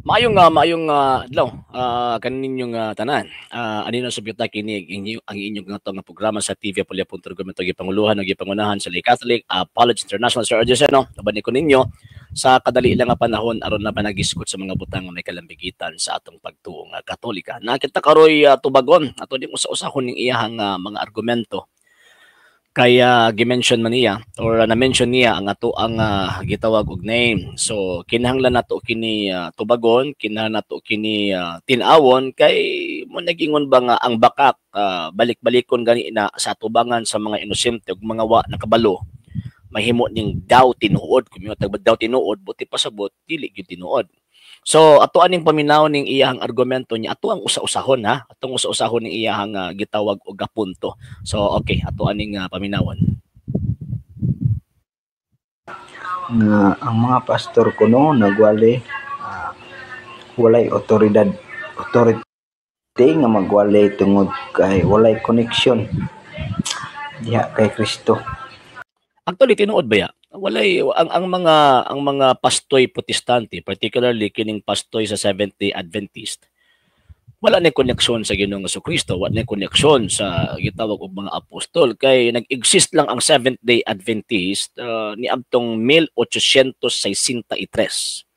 Maayong adlaw kaninyong tanan. Anino subyuta kini ang inyong nga programa sa TV Apolya.org gipanguluhan ug gipangunahan sa Lay Catholic College International Sir Argeseno. Nabani ko ninyo sa kadali lang nga panahon aron na panagisgot sa mga butang nga may kalambigitan sa atong pagtuo nga Katolika. Nakita karoy tubagon ato di usa-usahon ning iyahang mga argumento. Kaya gimension man niya or na-mention niya ang ato ang gitawag og name. So kinahanglan nato kini tubagon, kinahanglan nato kini tin-awon kay mo nagingon ba nga ang bakak balik-balikon gani na sa tubangan sa mga inosente ug mga wa nakabalo. Mahimo ning daw tinuod, kung yung tagba daw tinuod, buti pasabot dili gyud tinuod. So ato aning paminaw ning iyahang argumento niya ato ang usa-usahon ha. Atong usa-usahon ning iyahang gitawag og punto. So okay, ato aning paminawon. Nga ang mga pastor kuno nagwali walay authority nga magwali tungod kay walay connection diha kay Kristo. Actually tinuod ba ya? Walay ang mga pastoy protestante, particularly kining pastoy sa Seventh-day Adventist, wala na koneksyon sa Ginoong Jesucristo, wala na koneksyon sa gitawag og mga apostol kay nag-exist lang ang Seventh-day Adventist ni abtong 1863.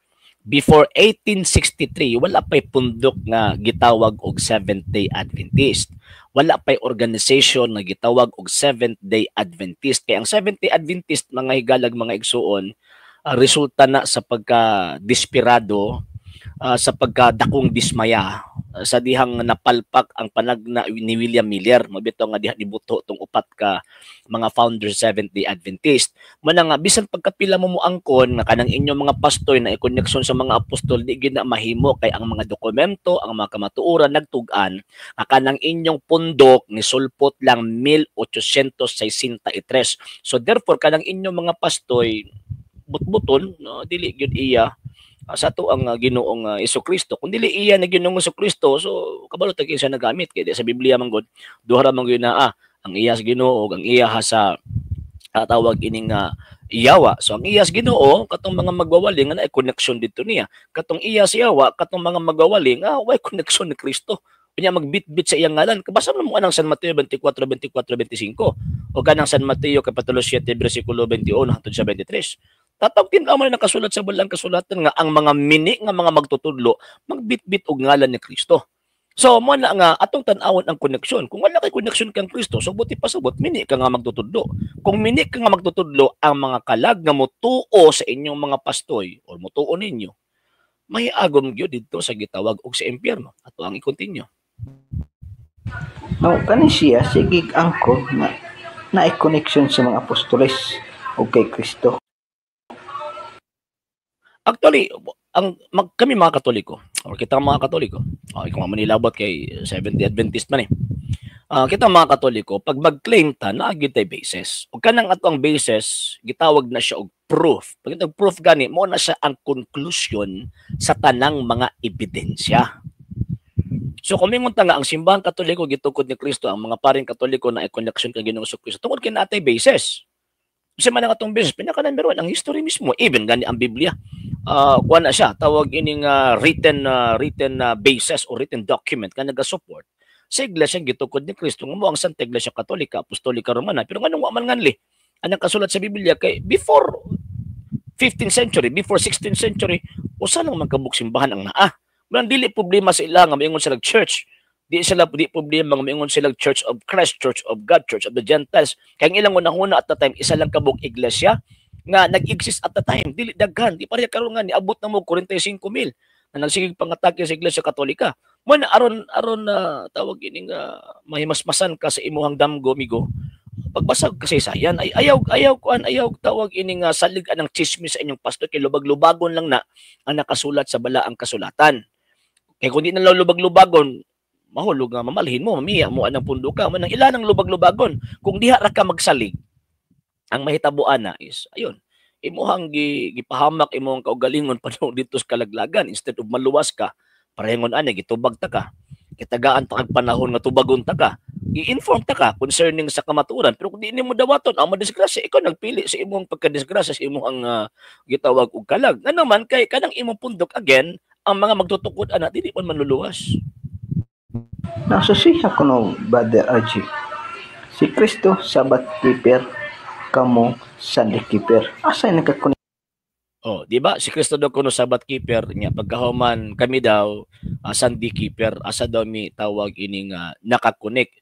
Before 1863, wala pay pundok nga gitawag og Seventh-day Adventist. Wala pay organization nga gitawag og Seventh-day Adventist. Kaya ang Seventh-day Adventist, mga higalag, mga igsuon, resulta na sa pagka-desperado, sa pagkadakong dismaya, sa dihang napalpak ang panagna ni William Miller. Mabito nga diha nibuto tong upat ka mga founders Seventh-day Adventist. Muna nga bisan pagkapila mo angkon nga kanang inyong mga pastoy na ikoneksyon sa mga apostol di gid na mahimo kay ang mga dokumento, ang mga kamatuoran nagtug-an nga kanang inyong pundok ni sulpot lang 1863. So therefore kanang inyong mga pastoy butbuton no dili gyud iya sa ato ang Ginoong Jesucristo. Kung dili iya na Ginoong Jesucristo, so kabalo ta siya nagamit kay sa Biblia man gud duha ra man gyud na ang iya sa Ginoo ug ang iya sa tawag ining iyawa. So ang iya sa Ginoo katong mga magwawali nga naay connection dito niya. Katong iya sa iyawa katong mga magwawali nga way connection ni Kristo. Kanya magbitbit sa iyang ngalan. Kabasa mo anang San Mateo 24:24-25 o kanang San Mateo kapitulo 7 bersikulo 21 hangtod sa 23. Tatawagin ka man nakasulat sa balang kasulatan nga ang mga mini nga mga magtutudlo magbitbit og ngalan ni Kristo. So mo na nga atong tan-awon ang koneksyon. Kung wala kay koneksyon kang Kristo, so buti pasabot mini ka nga magtutudlo. Kung mini ka nga magtutudlo, ang mga kalag nga motuo sa inyong mga pastoy o motuo ninyo, may agom gyud didto sa gitawag og sa impyerno. Ato ang i-continue. No, kani siya sige angkon nga naay connection sa mga apostoles o kay Kristo. Actually, kami mga Katoliko, or kita mga Katoliko, ikaw nga manilabot kay Seventh-day Adventist man kita mga Katoliko, pag mag-claim ta, naagid tay basis. O kanang ato ang basis, gitawag na siya og proof. Pag itong proof gani, mo na siya ang conclusion sa tanang mga ebidensya. So kung mingon ta nga ang simbahan Katoliko gitukod ni Kristo, ang mga paring Katoliko na i-connection kay Ginoong Jesucristo, tungod kay natay basis. Kasi man ang atong basis, pinaka number 1 ang history mismo, even gani ang Biblia. Kuha na siya, tawag ining written basis or written document nga naga-support sa iglesia gitukod ni Kristo nga mo ang Santa Iglesia Katolika, Apostolika Romana. Pero nganong wa man nganli anang kasulat sa Biblia kay before 15th century, before 16th century, usa lang magkabuk simbahan ang naa. Man dili problema sa ila nga moingon sila church. Di problema nga moingon sila Church of Christ, Church of God, Church of the Gentiles. Kay ilang una-una at the time isa lang kabuk iglesia nga nag-exist at the time, dili daghan, di pareha karon nga niabot na mo 45,000 na nagsigig pangatake sa Iglesia Katolika. Mo na aron tawag ining mahimasmasan ka sa imuhang damgo migo. Pagbasag kasi sayan ay ayaw tawag ining salig anang chismis sa inyong pastor kay lubag-lubagon lang na ang nakasulat sa balaang kasulatan. Kay kun di na lubag-lubagon, mahulog nga mamalhin mo, mamiya mo anang pundo ka, man ang ilanang lubag-lubagon. Kung diha ra ka magsalig, ang mahitabuan na is, ayun, imuhang gipahamak imong kaugalingon padung dito sa kalaglagan. Instead of maluwas ka, parehengon ani, gitubag ta ka. Kitagaan ta kag panahon nga tubagon ta ka. I-inform ta ka concerning sa kamatuoran. Pero kung di mo dawaton, ang madisgrasya, ikaw nagpili sa imong pagkadisgrasya, sa imong gitawag og kalag. Nga naman, kay kanang imong pundok, again, ang mga magtutukod ana dili man manluluwas. Nasasiha ko no, Brother RG. Si Kristo, Sabbath keeper, kamo, Sunday keeper. Asa nagkakunik? Oh, di ba? Si Kristo daw kuno Sabbath keeper niya pagkahuman kami daw Sunday keeper asa daw mi tawag ining nakakonek.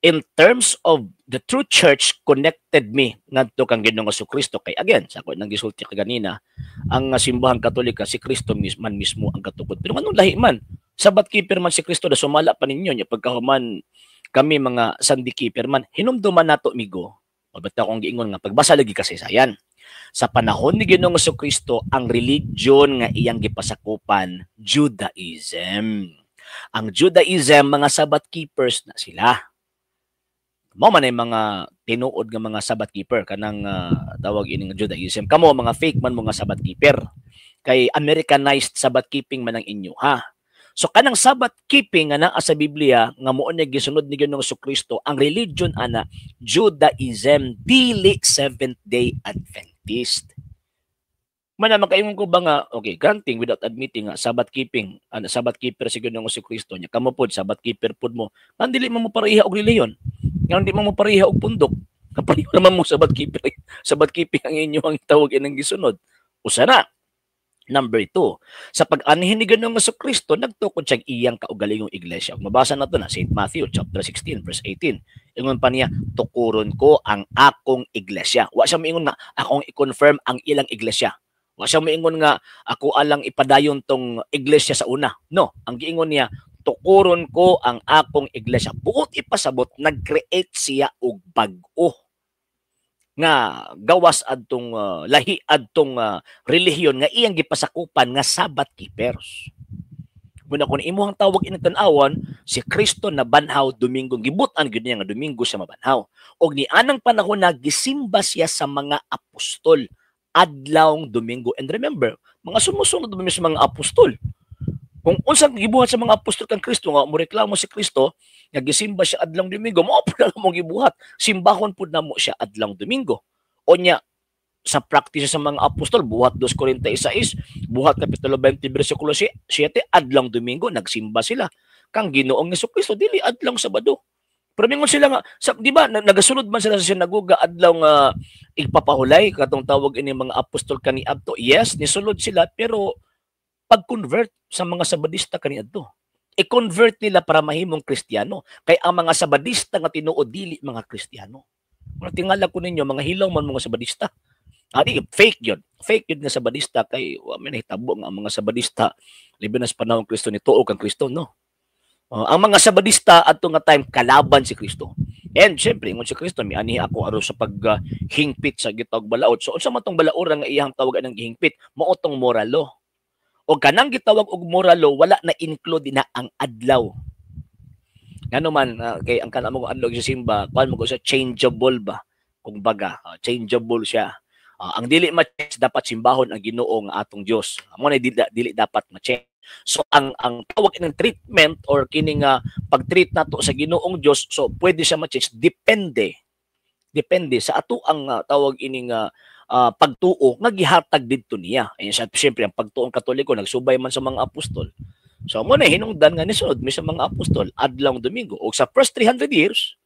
In terms of the true church connected me ngadto kang Ginoong Kristo kay again sa ako nang gisulti ka ganina ang simbahang Katolika si Kristo mismo ang katukod. Pero anong lahi man? Sabbath keeper man si Kristo da sumala pa ninyo niya pagkahuman kami mga Sunday keeper man hinumduman nato migo. O ba't akong giingon nga pagbasa lagi kasi sayan. Sa panahon ni Ginoong Kristo ang religion nga iyang gipasakupan Judaism. Ang Judaism mga Sabbath keepers na sila. Mao man ay mga tinuod nga mga Sabbath keeper kanang tawag ining Judaism. Kamo mga fake man mga Sabbath keeper. Kay Americanized Sabbath keeping man ang inyo ha. So kanang Sabbath keeping nga naa sa Biblia nga mao ni gisunod ni Ginoong Kristo ang religion ana Judaism dili Seventh Day Adventist. Mana makaingon ko ba nga okay granting without admitting nga Sabbath keeping Sabbath keeper si Ginoong Kristo niya kamo pod Sabbath keeper pod mo kan dili mo pareha og relihiyon nga di mo pareha og pundok kapareho naman mo Sabbath keeping ang inyo ang tawag inang gisunod usa na. Number 2, sa pag-anhin ni Ginoong Kristo, nagtukod siyang iyang kaugalingong iglesia. Mabasa na ito na, St. Matthew chapter 16, verse 18. Ingon pa niya, tukuron ko ang akong iglesia. Wa siya maingon nga, akong i-confirm ang ilang iglesia. Wa siya maingon nga, ako alang ipadayon tong iglesia sa una. No, ang giingon niya, tukuron ko ang akong iglesia. Buot ipasabot, nag-create siya og bag-o nga gawas adtong lahi adtong relihiyon nga iyang gipasakupan nga Sabbath keepers. Muna kun imuhang tawag ining tan-awon si Kristo na banhaw Domingo gibutan gyud niya nga Domingo siya mabanhaw. Og ni anang panahon na gisimba siya sa mga apostol adlawng Domingo. And remember, mga sumusunod mo sa mga apostol. Kung unsang gibuhat sa mga apostol kang Kristo nga moreklamo si Kristo nga gisimba siya adlang Domingo, mao pud na mo gibuhat. Simbahon pud na mo siya adlang Domingo. O nya sa practice sa mga apostol, buhat 2:46, buhat kapitulo 20 bersikulo 7, adlang Domingo nagsimba sila. Kang Ginoong Kristo dili adlang Sabado. Pero mingon sila nga, di ba nagasunod man sila sa sinagoga adlaw nga igpapahulay katong tawag ini mga apostol kaniadto. Yes, nisulod sila pero pag-convert sa mga Sabadista kaniadto. I-convert nila para mahimong Kristiyano. Kay ang mga Sabadista nga tinuod dili mga Kristiyano. Kung tingala ko ninyo, mga hilaw man mga Sabadista. Di, fake yun. Fake yun nga Sabadista. Kay may nahitabo nga ang mga Sabadista. Libi na sa panahon Kristo ni tuog ang Kristo, no? Ang mga Sabadista at nga time, kalaban si Kristo. And syempre, ngon si Kristo, may anihi ako aro sa paghingpit sa gitawag balaod. So, unsa man tong balaod nga iyang tawagan ng gihingpit, maotong moral law. O kanang gitawag og moral law, wala na include na ang adlaw. Ngano man kay ang kanamo kong adlaw sa simba, kuan mo ko sa changeable ba? Kung baga, changeable siya. Ang dili ma-change dapat simbahon ang Ginoo nga atong Dios. Amo na dili dapat ma-change. So ang tawag ng treatment or kining pag-treat nato sa Ginoong Dios, so pwede siya ma-change depende sa ato ang tawag ining pagtuo nga gihatag didto niya. Ayun siya, siyempre ang pagtuong Katoliko nagsubay man sa mga apostol. So mo na hinungdan nga nisunod mi sa mga apostol adlawng Domingo. O sa first 300 years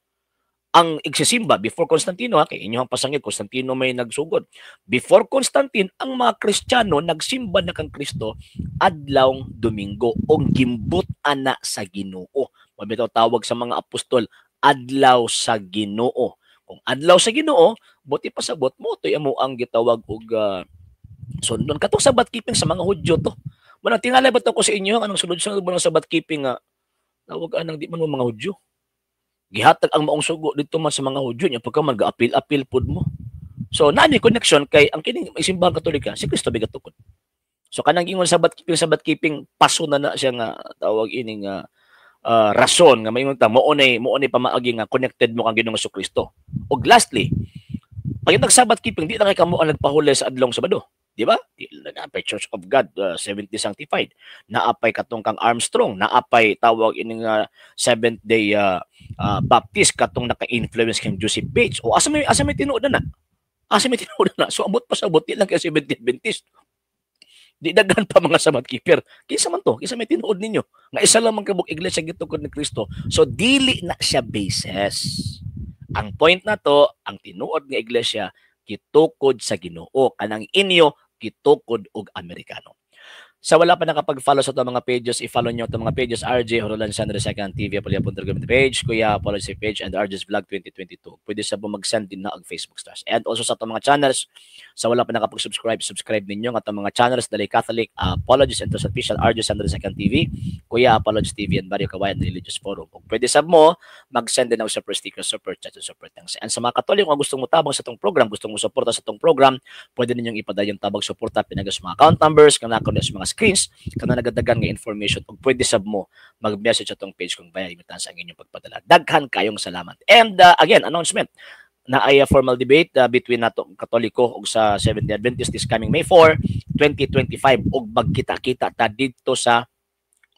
ang igsisimba before Constantino kay inyong pasangil Constantino may nagsugod. Before Constantine ang mga Kristiyano nagsimba na kang Kristo adlawng Domingo o gimbut ana sa Ginoo. Mabitaw tawag sa mga apostol adlaw sa Ginoo. Kung adlaw sa Ginoo, buti pasabot mo toy amo ang gitawag og sundon katong Sabbath keeping sa mga Hudyo to. Manang tingala ba to ko sa inyo anong sunod-sunod mo ng Sabbath keeping nga tawag anang di man mo mga Hudyo. Gihatag ang maong sugo dito man sa mga Hudyo nya pagka man ga-apil pud mo. So naani connection kay ang kining simbahang Katolika si Kristo bigatukod. So kanang ingon Sabbath keeping paso na siya nga tawag ining rason nga mayong ta mo onay pamaagi nga connected mo kang Ginoong Kristo. Og lastly, pag nag-Sabbath keeping di na kay kamo ang nagpahuli sa adlong Sabado, di ba? Naapay Church of God 70 sanctified, naapay katong kang Armstrong, naapay tawag ining Seventh Day Baptist katong naka-influence kang Joseph Bates. O asa may tinuod na. So abot pa sa abot di lang kay Seventh Day Adventist. Di daghan pa mga Sabbath keeper. Kinsa man to? Kinsa may tinuod ninyo? Nga isa lang man kabuk iglesia gitukod ni Kristo. So dili na siya basis. Ang point na to, ang tinuod nga iglesia gitukod sa Ginoo, kanang inyo gitukod og Amerikano. Sa wala pa nakapag-follow sa itong mga pages, i-follow nyo itong mga pages, RJ Horolan Sandra Second TV, Apolia.com page, Kuya Policy page, and RJ's Vlog 2022. Pwede sa mag-send din na ang Facebook stars. And also sa itong mga channels, sa wala pa nakapag-subscribe, subscribe ninyo ang itong mga channels, Dalay Catholic, Apologies and Trust Official, RJ Sandra Second TV, Kuya Apologies TV, and Barrio Kawayan Religious Forum. Kung pwede sa mo, mag-send din ako super sticker, super chat, and super thanks. And sa mga Katolik, kung gusto mo tabang sa itong program, gusto mo suporta sa itong program, pwede ninyong ipadala yung tabang suporta, pinagas mga account numbers, kung nakon sa mga screens, kung nagadagan nga information, o pwede sab mo mag-message atong page kung bayan imitan sa inyong pagpadala. Daghan kayong salamat. And again, announcement, na ay formal debate between nato Katoliko ug sa Seventh-day Adventist this coming May 4, 2025 ug magkita-kita ta dito sa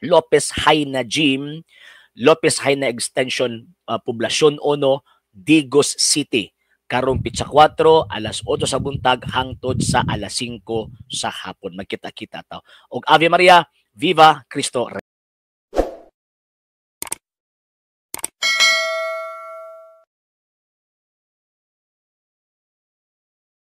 Lopez Haina Gym, Lopez Haina Extension, Poblacion 1, Digos City. Karong pitsa 4, alas 8 sa buntag hangtod sa alas 5 sa hapon. Magkita-kita ta. Og Ave Maria, Viva Cristo.